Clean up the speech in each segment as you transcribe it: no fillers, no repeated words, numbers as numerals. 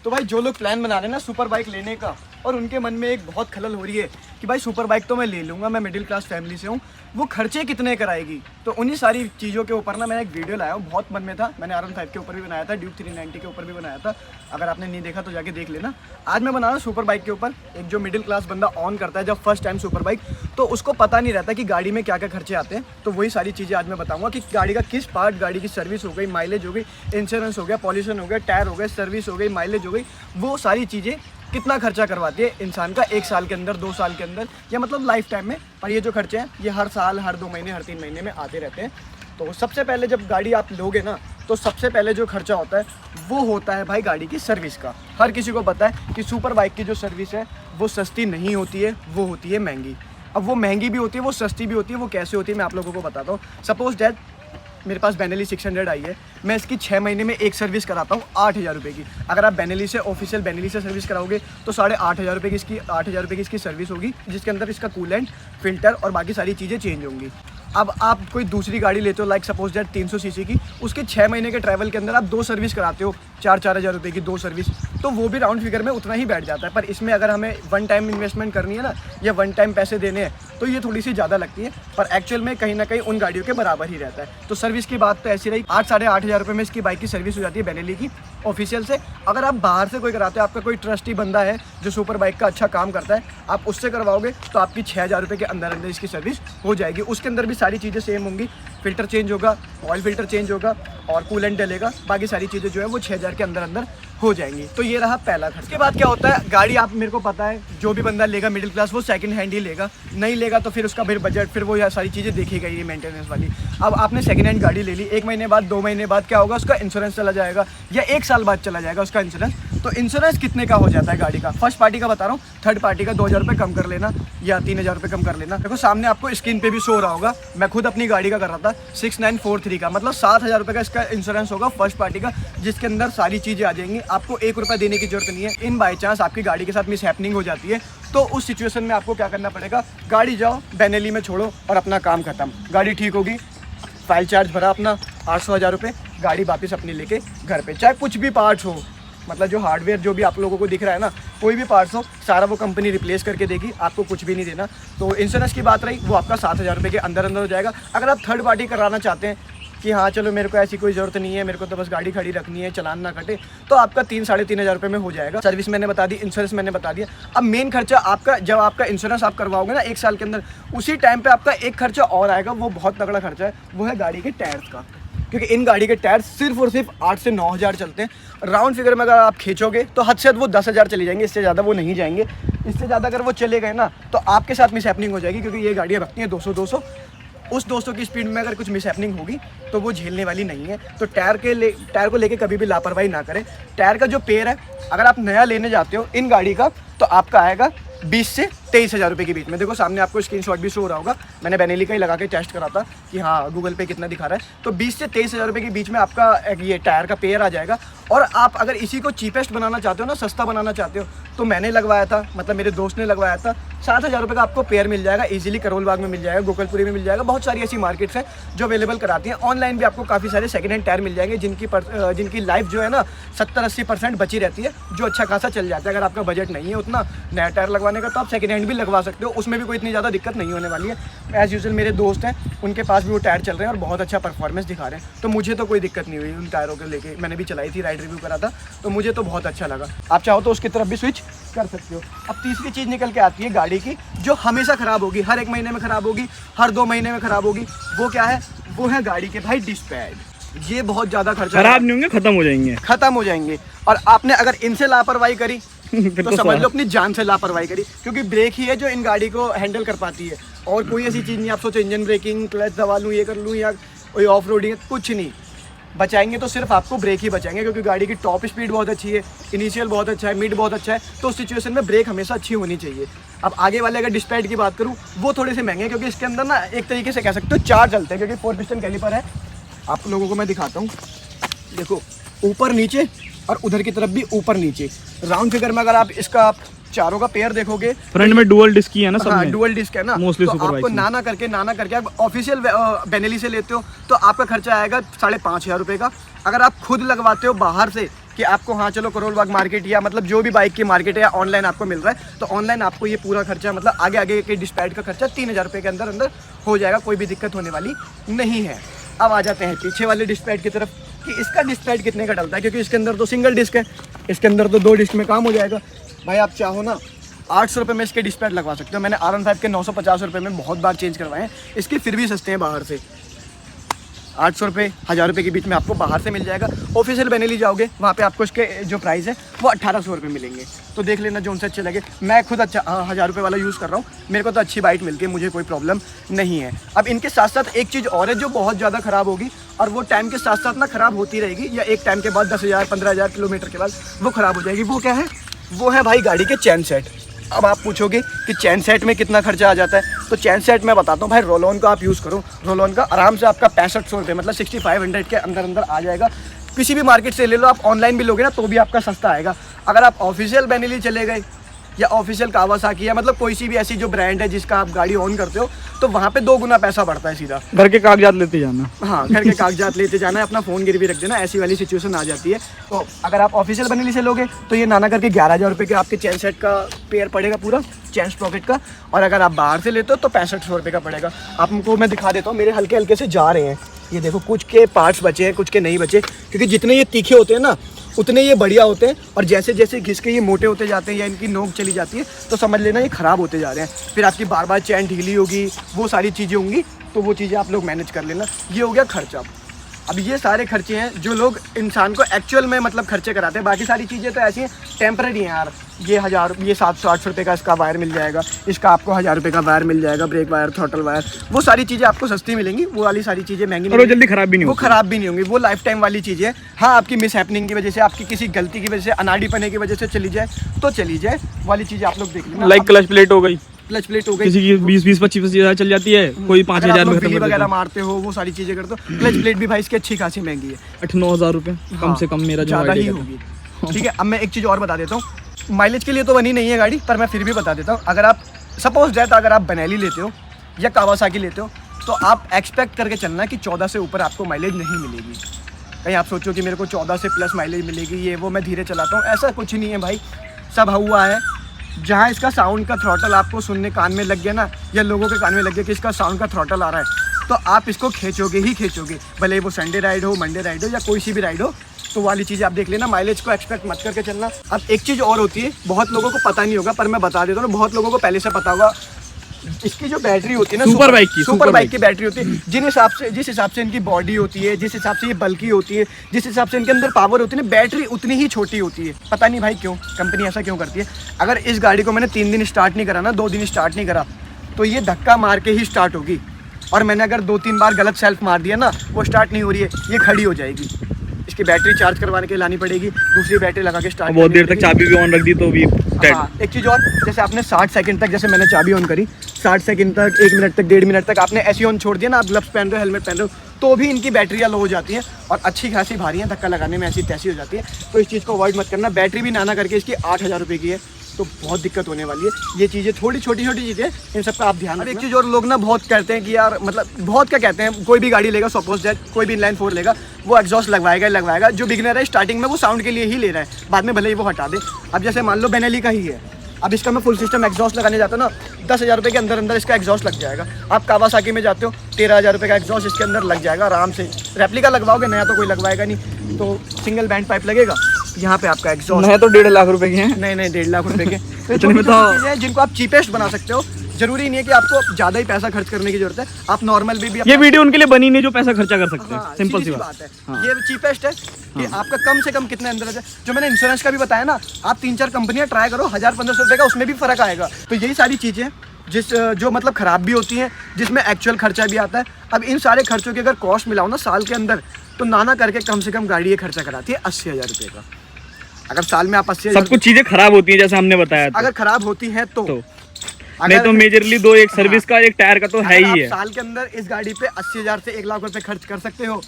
तो भाई जो लोग प्लान बना रहे हैं ना सुपर बाइक लेने का, और उनके मन में एक बहुत खलल हो रही है कि भाई सुपर बाइक तो मैं ले लूँगा, मैं मिडिल क्लास फैमिली से हूँ, वो खर्चे कितने कराएगी। तो उन्हीं सारी चीज़ों के ऊपर ना मैंने एक वीडियो लाया हूँ, बहुत मन में था। मैंने R15 के ऊपर भी बनाया था, ड्यूक 390 के ऊपर भी बनाया था, अगर आपने नहीं देखा तो जाके देख लेना। आज मैं बना रहा हूँ सुपर बाइक के ऊपर। एक जो मिडिल क्लास बंदा ऑन करता है जब फर्स्ट टाइम सुपर बाइक, तो उसको पता नहीं रहता कि गाड़ी में क्या क्या खर्चे आते हैं। तो वही सारी चीज़ें आज मैं बताऊँगा कि गाड़ी का किस पार्ट, गाड़ी की सर्विस हो गई, माइलेज हो गई, इंश्योरेंस हो गया, पॉल्यूशन हो गया, टायर हो गए, सर्विस हो गई, माइलेज हो गई, वो सारी चीज़ें कितना खर्चा करवाती है इंसान का 1 साल के अंदर, 2 साल के अंदर, या मतलब लाइफ टाइम में। और ये जो खर्चे हैं ये हर साल, हर 2 महीने, हर 3 महीने में आते रहते हैं। तो सबसे पहले जब गाड़ी आप लोगे ना, तो सबसे पहले जो खर्चा होता है वो होता है भाई गाड़ी की सर्विस का। हर किसी को पता है कि सुपर बाइक की जो सर्विस है वो सस्ती नहीं होती है, वो होती है महंगी। अब वो महंगी भी होती है, वो सस्ती भी होती है। वो कैसे होती है मैं आप लोगों को बताता हूँ। सपोज डैट मेरे पास बेनेली 600 आई है, मैं इसकी 6 महीने में एक सर्विस कराता हूँ 8,000 रुपये की। अगर आप बेनेली से, ऑफिशियल बेनेली से सर्विस कराओगे तो 8,500 रुपये की इसकी 8,000 रुपये की इसकी सर्विस होगी, जिसके अंदर इसका कूलेंट, फिल्टर और बाकी सारी चीज़ें चेंज होंगी। अब आप कोई दूसरी गाड़ी लेते हो लाइक सपोज दैट 300 सीसी की, उसके 6 महीने के ट्रैवल के अंदर आप 2 सर्विस कराते हो, 4,000 रुपये की 2 सर्विस, तो वो भी राउंड फिगर में उतना ही बैठ जाता है। पर इसमें अगर हमें वन टाइम इन्वेस्टमेंट करनी है ना, या वन टाइम पैसे देने हैं, तो ये थोड़ी सी ज़्यादा लगती है, पर एक्चुअल में कहीं ना कहीं उन गाड़ियों के बराबर ही रहता है। तो सर्विस की बात तो ऐसी रही, 8,500 रुपये में इसकी बाइक की सर्विस हो जाती है बेनेली की ऑफिशियल से। अगर आप बाहर से कोई कराते हो, आपका कोई ट्रस्टी बंदा है जो सुपर बाइक का अच्छा काम करता है, आप उससे करवाओगे तो आपकी 6,000 रुपये के अंदर अंदर इसकी सर्विस हो जाएगी। उसके अंदर भी सारी चीज़ें सेम होंगी, फिल्टर चेंज होगा, ऑयल फिल्टर चेंज होगा और कूलेंट डलेगा, बाकी सारी चीज़ें जो है वो 6,000 के अंदर अंदर हो जाएंगी। तो ये रहा पहला खर्च। उसके बाद क्या होता है, गाड़ी आप, मेरे को पता है जो भी बंदा लेगा मिडिल क्लास वो सेकंड हैंड ही लेगा, नहीं लेगा तो फिर उसका फिर बजट, फिर वो यह सारी चीज़ें देखेगा, ये मेंटेनेंस वाली। अब आपने सेकंड हैंड गाड़ी ले ली, 1 महीने बाद, 2 महीने बाद क्या होगा, उसका इंश्योरेंस चला जाएगा, या 1 साल बाद चला जाएगा उसका इंश्योरेंस। तो इंश्योरेंस कितने का हो जाता है गाड़ी का? फर्स्ट पार्टी का बता रहा हूँ, थर्ड पार्टी का 2,000 रुपये कम कर लेना या 3,000 रुपये कम कर लेना। देखो सामने आपको स्क्रीन पे भी शो रहा होगा, मैं खुद अपनी गाड़ी का कर रहा था, 6943 का, मतलब 7,000 रुपये का इसका इंश्योरेंस होगा फर्स्ट पार्टी का, जिसके अंदर सारी चीज़ें आ जाएंगी। आपको 1 रुपया देने की जरूरत नहीं है। इन बाई चांस आपकी गाड़ी के साथ मिस हैपनिंग हो जाती है, तो उस सिचुएशन में आपको क्या करना पड़ेगा, गाड़ी जाओ बेनेली में छोड़ो और अपना काम खत्म। गाड़ी ठीक होगी, फाइल चार्ज भरा अपना 800-1,000 रुपये, गाड़ी वापस अपनी लेके घर पे। चाहे कुछ भी पार्ट्स हो, मतलब जो हार्डवेयर जो भी आप लोगों को दिख रहा है ना, कोई भी पार्ट्स हो, सारा वो कंपनी रिप्लेस करके देगी, आपको कुछ भी नहीं देना। तो इंश्योरेंस की बात रही, वो आपका 7,000 रुपये के अंदर अंदर हो जाएगा। अगर आप थर्ड पार्टी कराना चाहते हैं कि हाँ चलो मेरे को ऐसी कोई ज़रूरत नहीं है, मेरे को तो बस गाड़ी खड़ी रखनी है, चलान ना कटे, तो आपका 3-3,500 रुपये में हो जाएगा। सर्विस मैंने बता दी, इंश्योरेंस मैंने बता दिया। अब मेन खर्चा आपका, जब आपका इंश्योरेंस आप करवाओगे ना 1 साल के अंदर, उसी टाइम पे आपका एक खर्चा और आएगा, वो बहुत तगड़ा खर्चा है, वो है गाड़ी के टायर्स का। क्योंकि इन गाड़ी के टायर सिर्फ और सिर्फ 8 से 9,000 चलते हैं। राउंड फिगर में अगर आप खींचोगे तो हद से हद वो 10,000 चले जाएंगे, इससे ज़्यादा वो नहीं जाएंगे। इससे ज़्यादा अगर वो चले गए ना तो आपके साथ मिस हैपनिंग हो जाएगी, क्योंकि ये गाड़ियाँ रखती हैं 200-200। उस 200 की स्पीड में अगर कुछ मिस हैपनिंग होगी तो वो झेलने वाली नहीं है। तो टायर को लेके कभी भी लापरवाही ना करें। टायर का जो पेयर है, अगर आप नया लेने जाते हो इन गाड़ी का, तो आपका आएगा 20 से 23,000 रुपये के बीच में। देखो सामने आपको स्क्रीनशॉट भी शो हो रहा होगा, मैंने बेनेली का ही लगा के टेस्ट करा था कि हाँ गूगल पे कितना दिखा रहा है। तो 20 से 23,000 रुपये के बीच में आपका ये टायर का पेयर आ जाएगा। और आप अगर इसी को चीपेस्ट बनाना चाहते हो ना, सस्ता बनाना चाहते हो, तो मैंने लगवाया था, मतलब मेरे दोस्त ने लगवाया था, 7,000 रुपये का आपको पेयर मिल जाएगा। ईजिली करोल बाग में मिल जाएगा, गोकुलपुरी में मिल जाएगा, बहुत सारी ऐसी मार्केट्स हैं जो अवेलेबल कराती हैं। ऑनलाइन भी आपको काफ़ी सारे सेकंड हैंड टायर मिल जाएंगे, जिनकी लाइफ जो है ना 70-80% बची रहती है, जो अच्छा खासा चल जाता है। अगर आपका बजट नहीं है उतना नया टायर लगवाने का, तो आप सेकंड हैंड भी लगवा सकते हो, उसमें भी कोई इतनी ज़्यादा दिक्कत नहीं होने वाली है। एज़ यूजुअल मेरे दोस्त हैं, उनके पास भी वो टायर चल रहे हैं और बहुत अच्छा परफॉर्मेंस दिखा रहे हैं, तो मुझे तो कोई दिक्कत नहीं हुई उन टायरों को लेके। मैंने भी चलाई थी, राइड रिव्यू करा था, तो मुझे तो बहुत अच्छा लगा। आप चाहो तो उसकी तरफ भी स्विच कर सकते हो। अब तीसरी चीज़ निकल के आती है गाड़ी की, जो हमेशा ख़राब होगी, हर 1 महीने में ख़राब होगी, हर 2 महीने में ख़राब होगी। वो क्या है? वो है गाड़ी के भाई डिस्क पैड। ये बहुत ज़्यादा खर्चा, खराब नहीं होंगे, खत्म हो जाएंगे। और आपने अगर इनसे लापरवाही करी तो समझ लो अपनी जान से लापरवाही करी, क्योंकि ब्रेक ही है जो इन गाड़ी को हैंडल कर पाती है। और कोई ऐसी चीज़ नहीं आप सोचो इंजन ब्रेकिंग, क्लच दबा लूँ, ये कर लूँ, या कोई ऑफ रोडिंग, कुछ नहीं। बचाएंगे तो सिर्फ आपको ब्रेक ही बचाएंगे, क्योंकि गाड़ी की टॉप स्पीड बहुत अच्छी है, इनिशियल बहुत अच्छा है, मिड बहुत अच्छा है, तो उस सिचुएशन में ब्रेक हमेशा अच्छी होनी चाहिए। अब आगे वाले अगर डिस्क पैड की बात करूँ, वो थोड़े से महंगे हैं, क्योंकि इसके अंदर ना एक तरीके से कह सकते हो 4 चलते हैं, क्योंकि 4 पिस्टन कैलिपर है। आप लोगों को मैं दिखाता हूँ, देखो ऊपर नीचे और उधर की तरफ भी ऊपर नीचे। राउंड फिगर में अगर आप इसका चारों का पेयर देखोगे, फ्रंट में डुअल डिस्क ही है ना, सब हाँ में डुअल डिस्क है ना, मोस्टली तो सुपर आपको नाना करके आप ऑफिशियल बेनेली से लेते हो तो आपका खर्चा आएगा 5,500 रुपये का। अगर आप खुद लगवाते हो बाहर से कि आपको हाँ चलो करोल बाग मार्केट या मतलब जो भी बाइक की मार्केट है या ऑनलाइन आपको मिल रहा है, तो ऑनलाइन आपको ये पूरा खर्चा मतलब आगे आगे के डिस्पैच का खर्चा 3000 रुपये के अंदर अंदर हो जाएगा, कोई भी दिक्कत होने वाली नहीं है। अब आ जाते हैं पीछे वाले डिस्पैच की तरफ कि इसका डिस्पैच कितने का डलता है, क्योंकि इसके अंदर तो सिंगल डिस्क है, इसके अंदर तो 2 डिस्क में काम हो जाएगा। भाई आप चाहो ना 800 रुपये में इसके डिस्पैच लगवा सकते हो। मैंने R15 के 950 रुपये में बहुत बार चेंज करवाए हैं, इसके फिर भी सस्ते हैं बाहर से। 800 रुपये 1000 रुपये के बीच में आपको बाहर से मिल जाएगा। ऑफिशियल बेनेली जाओगे वहाँ पे आपको इसके जो प्राइस है वो 1800 रुपये मिलेंगे। तो देख लेना जो उनसे अच्छे लगे। मैं खुद अच्छा 1000 रुपये वाला यूज़ कर रहा हूँ, मेरे को तो अच्छी बाइक मिलती है, मुझे कोई प्रॉब्लम नहीं है। अब इनके साथ साथ एक चीज़ और है जो बहुत ज़्यादा ख़राब होगी और वो टाइम के साथ साथ ना ख़राब होती रहेगी, या एक टाइम के बाद 10,000 15,000 किलोमीटर के बाद वो ख़राब हो जाएगी। वो क्या है? वो है भाई गाड़ी के चैन सेट। अब आप पूछोगे कि चैन सेट में कितना खर्चा आ जाता है, तो चैन सेट मैं बताता हूँ भाई। रोल-ऑन का आप यूज़ करो, रोल-ऑन का आराम से आपका 6500 रुपये मतलब 6500 के अंदर अंदर आ जाएगा। किसी भी मार्केट से ले लो, आप ऑनलाइन भी लोगे ना तो भी आपका सस्ता आएगा। अगर आप ऑफिशियल बेनेली चले गए या ऑफिशियल कावासाकी या मतलब कोई सी भी ऐसी जो ब्रांड है जिसका आप गाड़ी ऑन करते हो, तो वहाँ पे 2 गुना पैसा बढ़ता है सीधा। घर के कागजात लेते जाना। हाँ, घर के कागजात लेते जाना है, अपना फ़ोन गिरवी रख देना, ऐसी वाली सिचुएशन आ जाती है। तो अगर आप ऑफिशियल बेनेली से लोगे तो ये नाना करके 11,000 रुपये के आपके चैन सेट का पेयर पड़ेगा पूरा चैन स्प्रॉकेट का। और अगर आप बाहर से लेते हो तो 6500 रुपये का पड़ेगा। आपको मैं दिखा देता हूँ, मेरे हल्के हल्के से जा रहे हैं ये देखो, कुछ के पार्ट्स बचे हैं कुछ के नहीं बचे, क्योंकि जितने ये तीखे होते हैं ना उतने ये बढ़िया होते हैं, और जैसे जैसे घिस के ये मोटे होते जाते हैं या इनकी नोक चली जाती है तो समझ लेना ये ख़राब होते जा रहे हैं। फिर आपकी बार बार चैन ढीली होगी, वो सारी चीज़ें होंगी, तो वो चीज़ें आप लोग मैनेज कर लेना। ये हो गया खर्चा। अब ये सारे खर्चे हैं जो लोग इंसान को एक्चुअल में मतलब खर्चे कराते हैं। बाकी सारी चीज़ें तो ऐसी हैं टेम्परेरी हैं यार। ये 700-800 रुपये का इसका वायर मिल जाएगा, इसका आपको 1000 रुपये का वायर मिल जाएगा, ब्रेक वायर, थ्रॉटल वायर, वो सारी चीज़ें आपको सस्ती मिलेंगी। वो वाली सारी चीज़ें महंगी और वो जल्दी खराब भी नहीं होंगी, वो ख़राब भी नहीं होंगी, वो लाइफ टाइम वाली चीज़ें। हाँ, आपकी मिस हैपनिंग की वजह से, आपकी किसी गलती की वजह से, अनाड़ी पने की वजह से चली जाए तो चली जाए, वाली चीज़ें आप लोग देख लेना। लाइक क्लच प्लेट हो गई, क्लच प्लेट हो गई, किसी की 20-25-25,000 चल जाती है, कोई 5000 में खत्म वगैरह मारते हो, वो सारी चीज़ें करते हो। क्लच प्लेट भी भाई इसकी अच्छी खासी महंगी है, 8-9 रुपये कम से कम मेरा ज़्यादा ही होगी। ठीक है, अब मैं एक चीज़ और बता देता हूँ। माइलेज के लिए तो बनी नहीं है गाड़ी, पर मैं फिर भी बता देता हूँ। अगर आप सपोज दैट अगर आप बेनेली लेते हो या कावासाकी लेते हो तो आप एक्सपेक्ट करके चलना कि 14 से ऊपर आपको माइलेज नहीं मिलेगी। कहीं आप सोचो कि मेरे को 14 से प्लस माइलेज मिलेगी, ये वो मैं धीरे चलाता हूँ, ऐसा कुछ नहीं है भाई। सब हुआ है जहाँ इसका साउंड का थ्रॉटल आपको सुनने कान में लग गया ना, या लोगों के कान में लग गया कि इसका साउंड का थ्रॉटल आ रहा है, तो आप इसको खींचोगे ही खींचोगे, भले वो संडे राइड हो, मंडे राइड हो या कोई सी भी राइड हो। तो वाली चीज़ आप देख लेना, माइलेज को एक्सपेक्ट मत करके चलना। अब एक चीज़ और होती है, बहुत लोगों को पता नहीं होगा पर मैं बता देता हूँ, बहुत लोगों को पहले से पता होगा। इसकी जो बैटरी होती है ना, सुपर बाइक की बैटरी होती है, जिस हिसाब से इनकी बॉडी होती है, जिस हिसाब से ये बल्की होती है, जिस हिसाब से इनके अंदर पावर होती है ना, बैटरी उतनी ही छोटी होती है। पता नहीं भाई क्यों कंपनी ऐसा क्यों करती है। अगर इस गाड़ी को मैंने 3 दिन स्टार्ट नहीं करा ना, 2 दिन स्टार्ट नहीं करा, तो ये धक्का मार के ही स्टार्ट होगी। और मैंने अगर 2-3 बार गलत सेल्फ मार दिया ना, वो स्टार्ट नहीं हो रही है, ये खड़ी हो जाएगी। इसकी बैटरी चार्ज करवाने के लानी पड़ेगी, दूसरी बैटरी लगा के स्टार्ट। बहुत देर तक चाबी भी ऑन रख दी तो भी हाँ, एक चीज़ और, जैसे आपने 60 सेकंड तक, जैसे मैंने चाबी ऑन करी, 60 सेकंड तक, 1 मिनट तक, 1.5 मिनट तक आपने ऐसी ऑन छोड़ दिया ना, आप ग्लव्स पहन रहे हो, हेलमेट पहन रहे हो, तो भी इनकी बैटरियाँ लो हो जाती हैं और अच्छी खासी भारी हैं, धक्का लगाने में ऐसी तैसी हो जाती है। तो इस चीज़ को अवॉइड मत करना। बैटरी भी नाना करके इसकी 8000 रुपये की है, तो बहुत दिक्कत होने वाली है। ये चीज़ें छोटी छोटी चीज़ें, इन सब का आप ध्यान रखना। एक चीज़ और, लोग ना बहुत कहते हैं कि यार मतलब बहुत क्या कहते हैं, कोई भी गाड़ी लेगा, सपोज दैट कोई भी इनलाइन 4 लेगा, वो एग्जॉस्ट लगवाएगा। जो बिगनर है स्टार्टिंग में वो साउंड के लिए ही ले रहा है, बाद में भले ही वो हटा दे। अब जैसे मान लो बेनेली का ही है, अब इसका मैं फुल सिस्टम एग्जॉस्ट लगाने जाता हूँ ना, 10,000 रुपये के अंदर अंदर इसका एग्जॉस्ट लग जाएगा। आप कावासाकी में जाते हो, 13,000 रुपये का एग्जॉस्ट इसके अंदर लग जाएगा आराम से। रेप्लिका लगवाओगे, नया तो कोई लगवाएगा नहीं, तो सिंगल बैंड पाइप लगेगा यहाँ पे आपका एग्जॉस्ट। नया तो 1.5 लाख रुपए के हैं। नहीं 1.5 लाख रुपए के। तो छोटी चीज़ें हैं जिनको आप चीपेस्ट बना सकते हो। जरूरी नहीं है कि आपको ज़्यादा ही पैसा खर्च करने की जरूरत है, आप नॉर्मल भी ये वीडियो उनके लिए बनी नहीं जो पैसा खर्चा कर सकते हैं। सिंपल सी बात है। ये चीपेस्ट है कि आपका कम से कम कितने अंदर है। जो मैंने इंश्योरेंस का भी बताया ना, आप 3-4 कंपनियां ट्राई करो, 1000-1500 रुपये का उसमें भी फर्क आएगा। तो यही सारी चीज़ें जो मतलब ख़राब भी होती हैं, जिसमें एक्चुअल खर्चा भी आता है। अब इन सारे खर्चों की अगर कॉस्ट मिलाओ ना साल के अंदर, तो नाना करके कम से कम गाड़ी ये खर्चा कराती है 80,000 रुपये का। अगर साल में आप 80,000, सब कुछ चीज़ें खराब होती हैं जैसे हमने बताया। अगर खराब होती हैं तो नहीं तो मेजरली 2 एक सर्विस का, एक टायर का तो है ही है। साल के अंदर इस गाड़ी पे 80,000 से 1 लाख रुपए खर्च कर सकते हो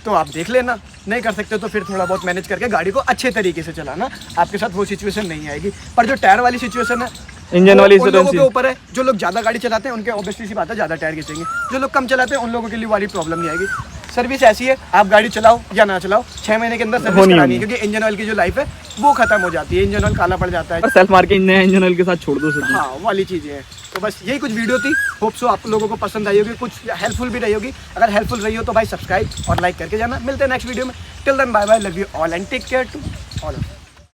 तो आप देख लेना। नहीं कर सकते तो फिर थोड़ा बहुत मैनेज करके गाड़ी को अच्छे तरीके से चलाना, आपके साथ वो सिचुएशन नहीं आएगी। पर जो टायर वाली सिचुएशन है, इंजन वाली उन लोगों के ऊपर है। जो लोग ज़्यादा गाड़ी चलाते हैं उनके ऑब्वियसली सी बात है ज़्यादा टायर खींचेंगे, जो लोग कम चलाते हैं उन लोगों के लिए वाली प्रॉब्लम नहीं आएगी। सर्विस ऐसी है, आप गाड़ी चलाओ या ना चलाओ 6 महीने के अंदर सर्विस होनी करानी है, होनी। क्योंकि इंजन ऑयल की जो लाइफ है वो खत्म हो जाती है, इंजन ऑयल काला पड़ जाता है। और सेल्फ मार के नया इंजन ऑयल के साथ छोड़ दो सर। हाँ वाली चीज़ें हैं। तो बस यही कुछ वीडियो थी, होप सो आप लोगों को पसंद आई होगी, कुछ हेल्पफुल भी रही होगी। अगर हेल्पफुल रही हो तो भाई सब्सक्राइब और लाइक करके जाना। मिलते हैं नेक्स्ट वीडियो में। Till then bye bye, love you all and take care to all of.